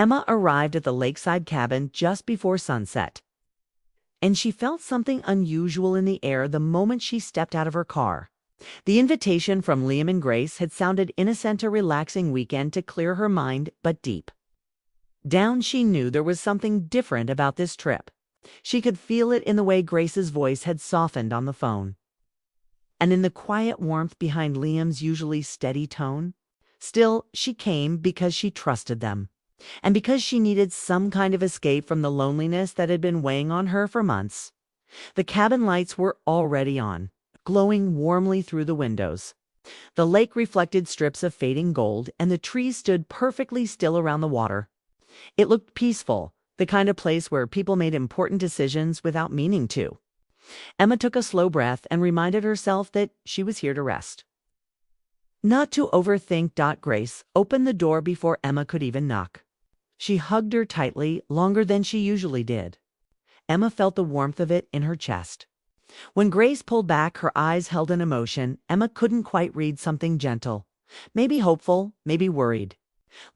Emma arrived at the lakeside cabin just before sunset, and she felt something unusual in the air the moment she stepped out of her car. The invitation from Liam and Grace had sounded innocent, a relaxing weekend to clear her mind, but deep down she knew there was something different about this trip. She could feel it in the way Grace's voice had softened on the phone, and in the quiet warmth behind Liam's usually steady tone. Still, she came because she trusted them, and because she needed some kind of escape from the loneliness that had been weighing on her for months. The cabin lights were already on, glowing warmly through the windows. The lake reflected strips of fading gold, and the trees stood perfectly still around the water. It looked peaceful, the kind of place where people made important decisions without meaning to. Emma took a slow breath and reminded herself that she was here to rest. Not to overthink. Grace opened the door before Emma could even knock. She hugged her tightly, longer than she usually did. Emma felt the warmth of it in her chest. When Grace pulled back, her eyes held an emotion Emma couldn't quite read, something gentle, maybe hopeful, maybe worried.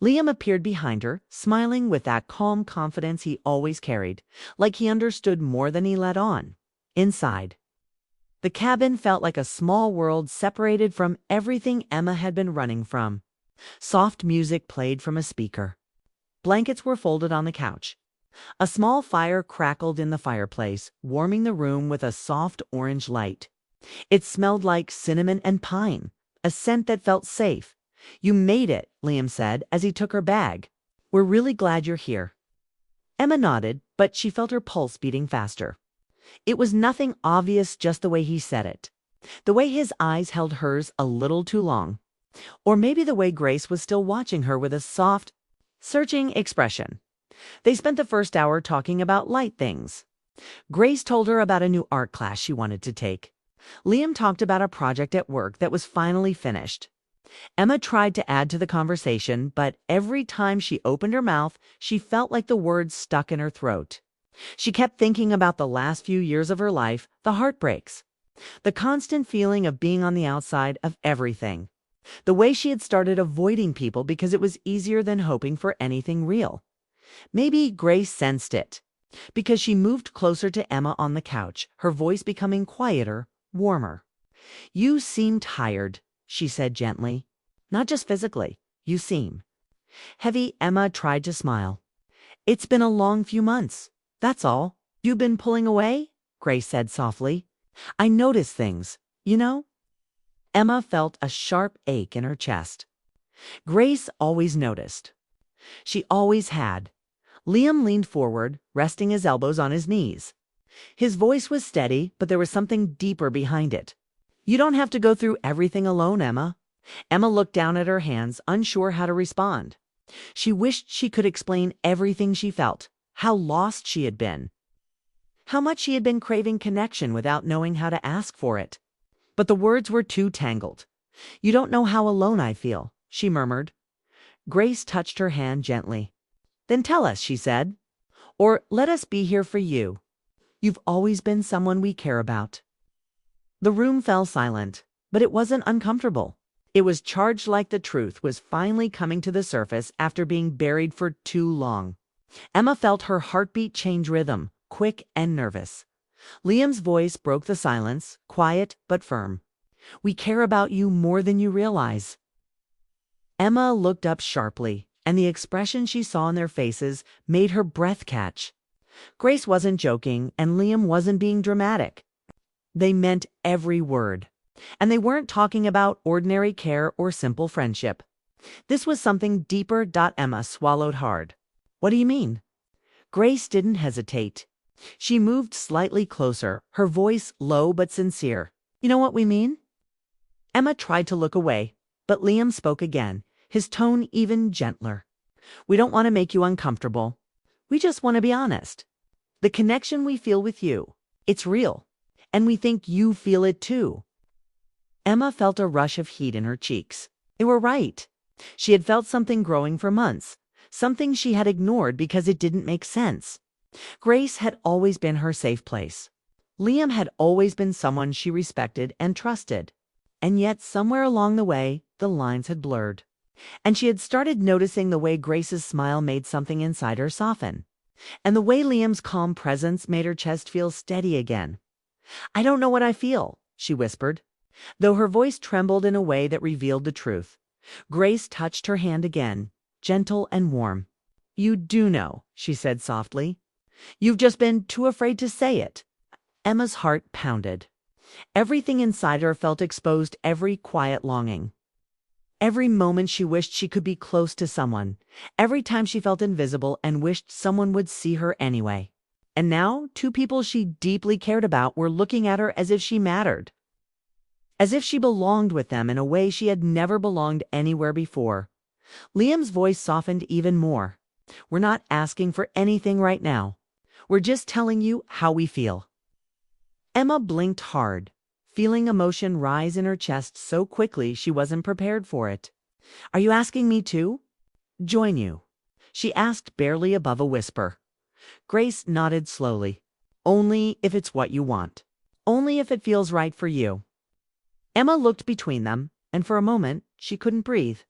Liam appeared behind her, smiling with that calm confidence he always carried, like he understood more than he let on. Inside, the cabin felt like a small world separated from everything Emma had been running from. Soft music played from a speaker. Blankets were folded on the couch. A small fire crackled in the fireplace, warming the room with a soft orange light. It smelled like cinnamon and pine, a scent that felt safe. "You made it," Liam said as he took her bag. "We're really glad you're here." Emma nodded, but she felt her pulse beating faster. It was nothing obvious, just the way he said it. The way his eyes held hers a little too long. Or maybe the way Grace was still watching her with a soft, searching expression. They spent the first hour talking about light things. Grace told her about a new art class she wanted to take. Liam talked about a project at work that was finally finished. Emma tried to add to the conversation, but every time she opened her mouth, she felt like the words stuck in her throat. She kept thinking about the last few years of her life, the heartbreaks, the constant feeling of being on the outside of everything, the way she had started avoiding people because it was easier than hoping for anything real. Maybe Grace sensed it, because she moved closer to Emma on the couch, her voice becoming quieter, warmer. "You seem tired," she said gently. "Not just physically. You seem heavy." Emma tried to smile. "It's been a long few months. That's all." "You've been pulling away?" Grace said softly. "I notice things, you know." Emma felt a sharp ache in her chest. Grace always noticed. She always had. Liam leaned forward, resting his elbows on his knees. His voice was steady, but there was something deeper behind it. "You don't have to go through everything alone, Emma." Emma looked down at her hands, unsure how to respond. She wished she could explain everything she felt, how lost she had been, how much she had been craving connection without knowing how to ask for it. But the words were too tangled. "You don't know how alone I feel," she murmured. Grace touched her hand gently. "Then tell us," she said. "Or let us be here for you. You've always been someone we care about." The room fell silent, but it wasn't uncomfortable. It was charged, like the truth was finally coming to the surface after being buried for too long. Emma felt her heartbeat change rhythm, quick and nervous. Liam's voice broke the silence, quiet but firm. "We care about you more than you realize." Emma looked up sharply, and the expression she saw in their faces made her breath catch. Grace wasn't joking, and Liam wasn't being dramatic. They meant every word. And they weren't talking about ordinary care or simple friendship. This was something deeper. Emma swallowed hard. "What do you mean?" Grace didn't hesitate. She moved slightly closer, her voice low but sincere. "You know what we mean?" Emma tried to look away, but Liam spoke again, his tone even gentler. "We don't want to make you uncomfortable. We just want to be honest. The connection we feel with you, it's real, and we think you feel it too." Emma felt a rush of heat in her cheeks. They were right. She had felt something growing for months, something she had ignored because it didn't make sense. Grace had always been her safe place. Liam had always been someone she respected and trusted. And yet, somewhere along the way, the lines had blurred. And she had started noticing the way Grace's smile made something inside her soften, and the way Liam's calm presence made her chest feel steady again. "I don't know what I feel," she whispered, though her voice trembled in a way that revealed the truth. Grace touched her hand again, gentle and warm. "You do know," she said softly. "You've just been too afraid to say it." Emma's heart pounded. Everything inside her felt exposed, every quiet longing. Every moment she wished she could be close to someone. Every time she felt invisible and wished someone would see her anyway. And now, two people she deeply cared about were looking at her as if she mattered. As if she belonged with them in a way she had never belonged anywhere before. Liam's voice softened even more. "We're not asking for anything right now. We're just telling you how we feel." Emma blinked hard, feeling emotion rise in her chest so quickly she wasn't prepared for it. "Are you asking me to join you?" she asked, barely above a whisper. Grace nodded slowly. "Only if it's what you want. Only if it feels right for you." Emma looked between them, and for a moment she couldn't breathe.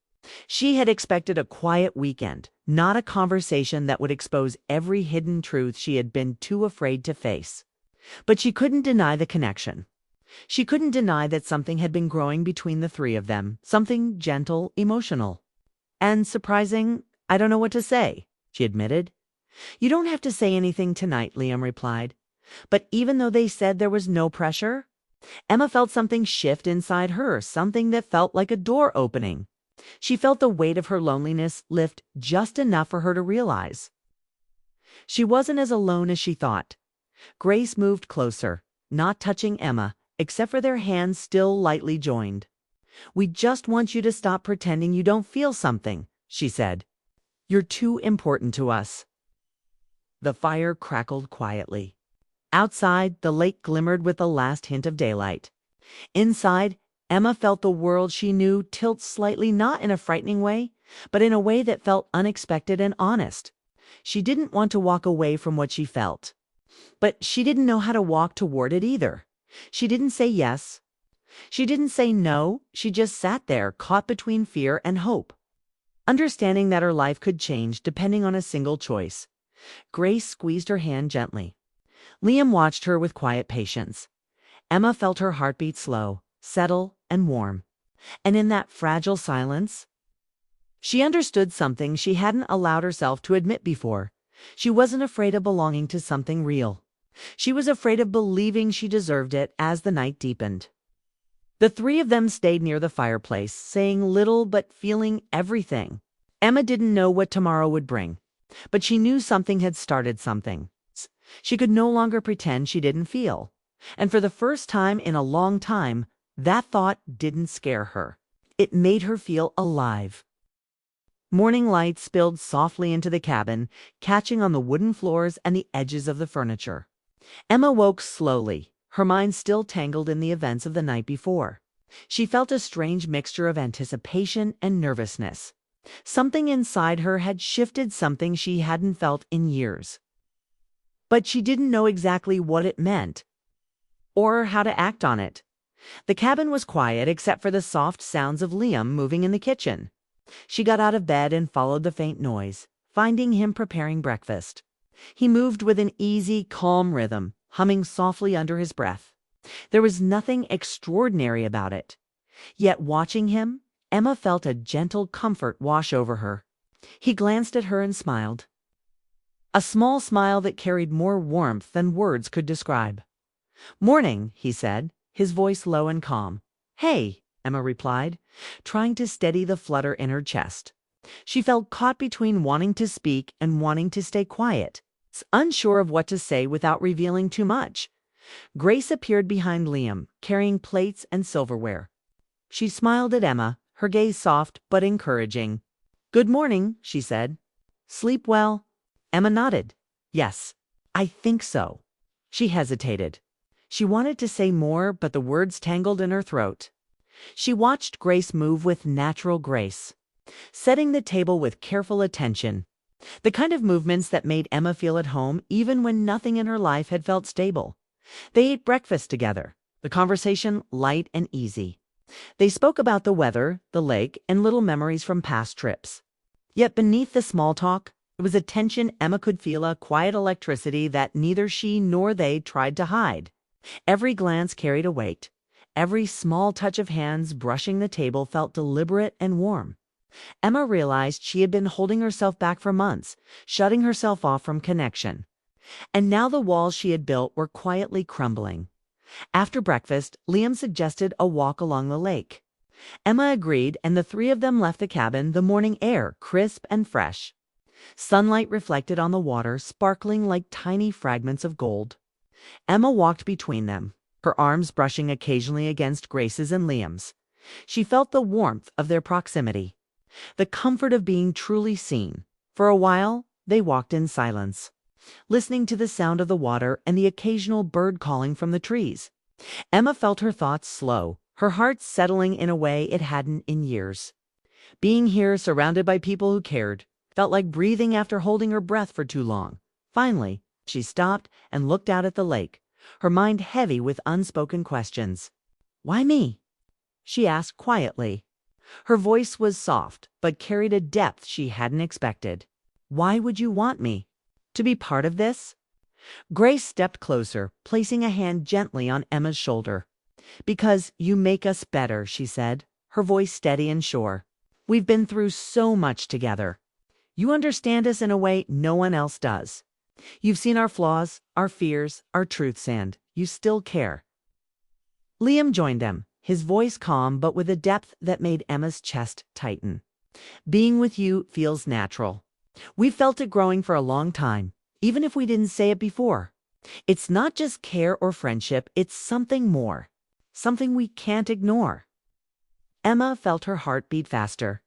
She had expected a quiet weekend, not a conversation that would expose every hidden truth she had been too afraid to face. But she couldn't deny the connection. She couldn't deny that something had been growing between the three of them, something gentle, emotional. "And surprising, I don't know what to say," she admitted. "You don't have to say anything tonight," Liam replied. But even though they said there was no pressure, Emma felt something shift inside her, something that felt like a door opening. She felt the weight of her loneliness lift just enough for her to realize she wasn't as alone as she thought. Grace moved closer, not touching Emma, except for their hands still lightly joined. "We just want you to stop pretending you don't feel something," she said. "You're too important to us." The fire crackled quietly. Outside, the lake glimmered with the last hint of daylight. Inside, Emma felt the world she knew tilt slightly, not in a frightening way, but in a way that felt unexpected and honest. She didn't want to walk away from what she felt. But she didn't know how to walk toward it either. She didn't say yes. She didn't say no. She just sat there, caught between fear and hope, understanding that her life could change depending on a single choice. Grace squeezed her hand gently. Liam watched her with quiet patience. Emma felt her heartbeat slow, settle, and warm. And in that fragile silence, she understood something she hadn't allowed herself to admit before. She wasn't afraid of belonging to something real. She was afraid of believing she deserved it as the night deepened. The three of them stayed near the fireplace, saying little but feeling everything. Emma didn't know what tomorrow would bring, but she knew something had started something. She could no longer pretend she didn't feel. And for the first time in a long time, that thought didn't scare her. It made her feel alive. Morning light spilled softly into the cabin, catching on the wooden floors and the edges of the furniture. Emma woke slowly, her mind still tangled in the events of the night before. She felt a strange mixture of anticipation and nervousness. Something inside her had shifted, something she hadn't felt in years. But she didn't know exactly what it meant or how to act on it. The cabin was quiet except for the soft sounds of Liam moving in the kitchen. She got out of bed and followed the faint noise, finding him preparing breakfast. He moved with an easy, calm rhythm, humming softly under his breath. There was nothing extraordinary about it. Yet watching him, Emma felt a gentle comfort wash over her. He glanced at her and smiled. A small smile that carried more warmth than words could describe. "Morning," he said, his voice low and calm. "Hey," Emma replied, trying to steady the flutter in her chest. She felt caught between wanting to speak and wanting to stay quiet, unsure of what to say without revealing too much. Grace appeared behind Liam, carrying plates and silverware. She smiled at Emma, her gaze soft but encouraging. "Good morning," she said. "Sleep well?" Emma nodded. "Yes, I think so." She hesitated. She wanted to say more, but the words tangled in her throat. She watched Grace move with natural grace, setting the table with careful attention, the kind of movements that made Emma feel at home even when nothing in her life had felt stable. They ate breakfast together, the conversation light and easy. They spoke about the weather, the lake, and little memories from past trips. Yet beneath the small talk, there was a tension Emma could feel, a quiet electricity that neither she nor they tried to hide. Every glance carried a weight. Every small touch of hands brushing the table felt deliberate and warm. Emma realized she had been holding herself back for months, shutting herself off from connection. And now the walls she had built were quietly crumbling. After breakfast, Liam suggested a walk along the lake. Emma agreed, and the three of them left the cabin, the morning air crisp and fresh. Sunlight reflected on the water, sparkling like tiny fragments of gold. Emma walked between them, her arms brushing occasionally against Grace's and Liam's. She felt the warmth of their proximity, the comfort of being truly seen. For a while, they walked in silence, listening to the sound of the water and the occasional bird calling from the trees. Emma felt her thoughts slow, her heart settling in a way it hadn't in years. Being here, surrounded by people who cared, felt like breathing after holding her breath for too long. Finally, she stopped and looked out at the lake, her mind heavy with unspoken questions. "Why me?" she asked quietly. Her voice was soft, but carried a depth she hadn't expected. "Why would you want me? To be part of this?" Grace stepped closer, placing a hand gently on Emma's shoulder. "Because you make us better," she said, her voice steady and sure. "We've been through so much together. You understand us in a way no one else does. You've seen our flaws, our fears, our truths, and you still care." Liam joined them, his voice calm but with a depth that made Emma's chest tighten. "Being with you feels natural. We've felt it growing for a long time, even if we didn't say it before. It's not just care or friendship, it's something more, something we can't ignore." Emma felt her heart beat faster.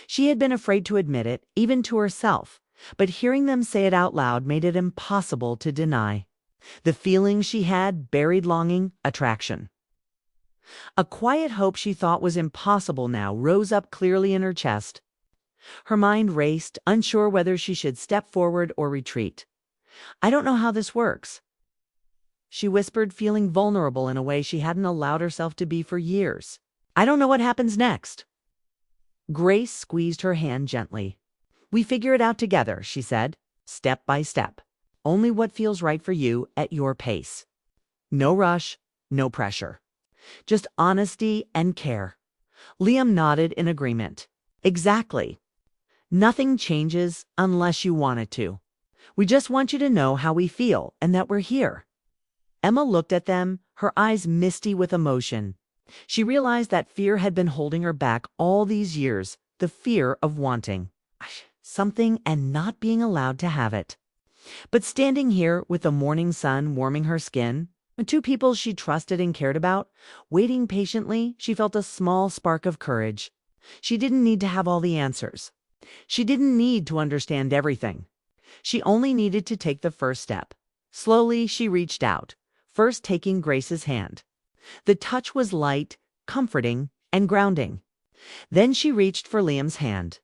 She had been afraid to admit it, even to herself, but hearing them say it out loud made it impossible to deny. The feeling she had, buried longing, attraction. A quiet hope she thought was impossible now rose up clearly in her chest. Her mind raced, unsure whether she should step forward or retreat. "I don't know how this works," she whispered, feeling vulnerable in a way she hadn't allowed herself to be for years. "I don't know what happens next." Grace squeezed her hand gently. "We figure it out together," she said, "step by step. Only what feels right for you at your pace. No rush, no pressure. Just honesty and care." Liam nodded in agreement. "Exactly. Nothing changes unless you want it to. We just want you to know how we feel and that we're here." Emma looked at them, her eyes misty with emotion. She realized that fear had been holding her back all these years, the fear of wanting something and not being allowed to have it. But standing here with the morning sun warming her skin, the two people she trusted and cared about, waiting patiently, she felt a small spark of courage. She didn't need to have all the answers. She didn't need to understand everything. She only needed to take the first step. Slowly, she reached out, first taking Grace's hand. The touch was light, comforting, and grounding. Then she reached for Liam's hand.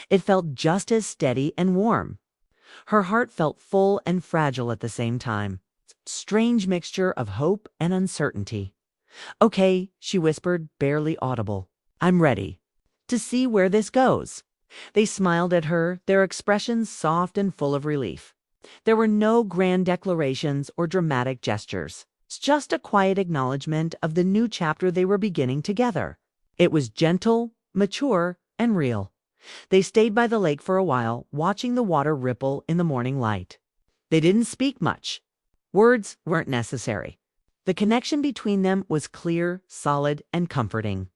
It felt just as steady and warm. Her heart felt full and fragile at the same time. Strange mixture of hope and uncertainty. "Okay," she whispered, barely audible. "I'm ready to see where this goes." They smiled at her, their expressions soft and full of relief. There were no grand declarations or dramatic gestures. It's just a quiet acknowledgement of the new chapter they were beginning together. It was gentle, mature, and real. They stayed by the lake for a while, watching the water ripple in the morning light. They didn't speak much. Words weren't necessary. The connection between them was clear, solid, and comforting.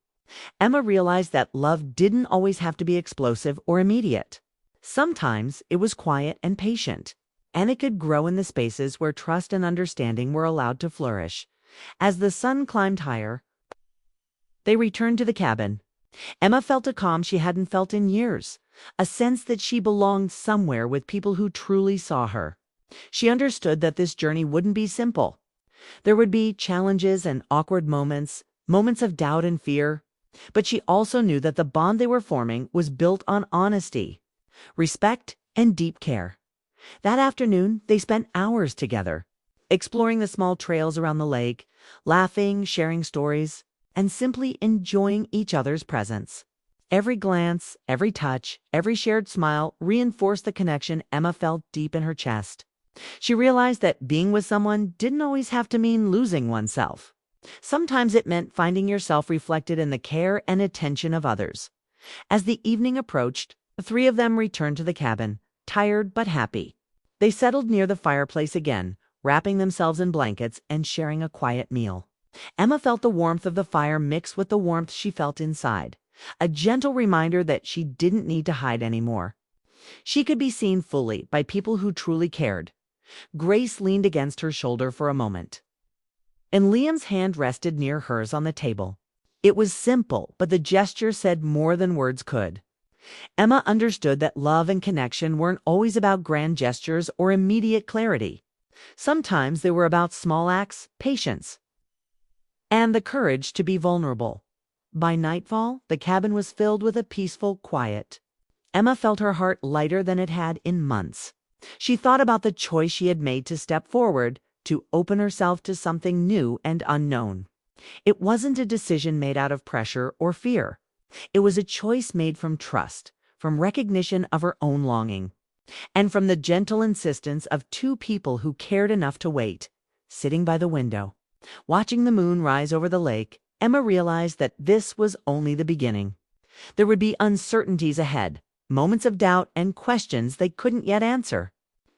Emma realized that love didn't always have to be explosive or immediate. Sometimes it was quiet and patient, and it could grow in the spaces where trust and understanding were allowed to flourish. As the sun climbed higher, they returned to the cabin. Emma felt a calm she hadn't felt in years, a sense that she belonged somewhere with people who truly saw her. She understood that this journey wouldn't be simple. There would be challenges and awkward moments, moments of doubt and fear. But she also knew that the bond they were forming was built on honesty, respect, and deep care. That afternoon, they spent hours together, exploring the small trails around the lake, laughing, sharing stories. and simply enjoying each other's presence. Every glance, every touch, every shared smile reinforced the connection Emma felt deep in her chest. She realized that being with someone didn't always have to mean losing oneself. Sometimes it meant finding yourself reflected in the care and attention of others. As the evening approached, the three of them returned to the cabin, tired but happy. They settled near the fireplace again, wrapping themselves in blankets and sharing a quiet meal. Emma felt the warmth of the fire mix with the warmth she felt inside, a gentle reminder that she didn't need to hide anymore. She could be seen fully by people who truly cared. Grace leaned against her shoulder for a moment, and Liam's hand rested near hers on the table. It was simple, but the gesture said more than words could. Emma understood that love and connection weren't always about grand gestures or immediate clarity. Sometimes they were about small acts, patience, and the courage to be vulnerable. By nightfall, the cabin was filled with a peaceful quiet. Emma felt her heart lighter than it had in months. She thought about the choice she had made to step forward, to open herself to something new and unknown. It wasn't a decision made out of pressure or fear. It was a choice made from trust, from recognition of her own longing, and from the gentle insistence of two people who cared enough to wait. Sitting by the window, watching the moon rise over the lake, Emma realized that this was only the beginning. There would be uncertainties ahead, moments of doubt and questions they couldn't yet answer.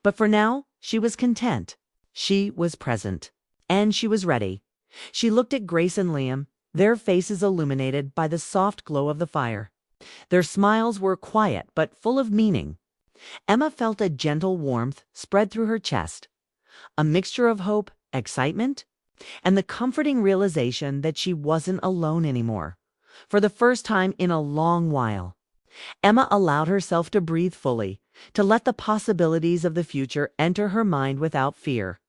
But for now, she was content. She was present. And she was ready. She looked at Grace and Liam, their faces illuminated by the soft glow of the fire. Their smiles were quiet but full of meaning. Emma felt a gentle warmth spread through her chest, a mixture of hope, excitement, and the comforting realization that she wasn't alone anymore. For the first time in a long while, Emma allowed herself to breathe fully, to let the possibilities of the future enter her mind without fear.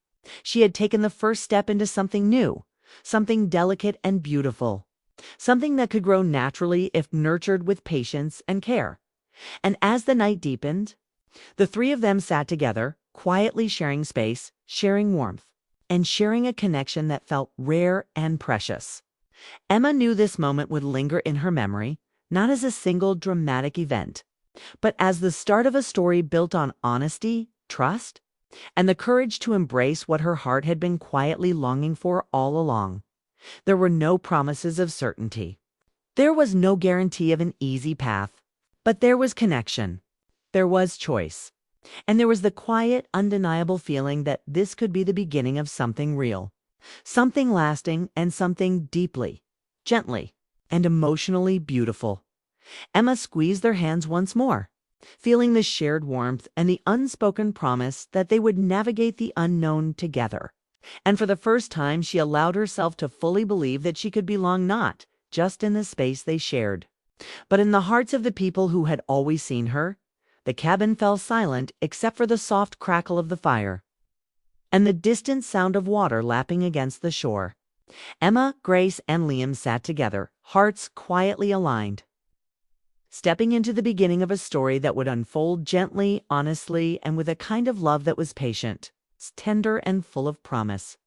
She had taken the first step into something new, something delicate and beautiful, something that could grow naturally if nurtured with patience and care. And as the night deepened, the three of them sat together, quietly sharing space, sharing warmth, and sharing a connection that felt rare and precious. Emma knew this moment would linger in her memory, not as a single dramatic event, but as the start of a story built on honesty, trust, and the courage to embrace what her heart had been quietly longing for all along. There were no promises of certainty. There was no guarantee of an easy path, but there was connection. There was choice. And there was the quiet, undeniable feeling that this could be the beginning of something real, something lasting, and something deeply, gently, and emotionally beautiful. Emma squeezed their hands once more, feeling the shared warmth and the unspoken promise that they would navigate the unknown together. And for the first time, she allowed herself to fully believe that she could belong not just in the space they shared, but in the hearts of the people who had always seen her. The cabin fell silent except for the soft crackle of the fire and the distant sound of water lapping against the shore. Emma, Grace, and Liam sat together, hearts quietly aligned, stepping into the beginning of a story that would unfold gently, honestly, and with a kind of love that was patient, tender, and full of promise.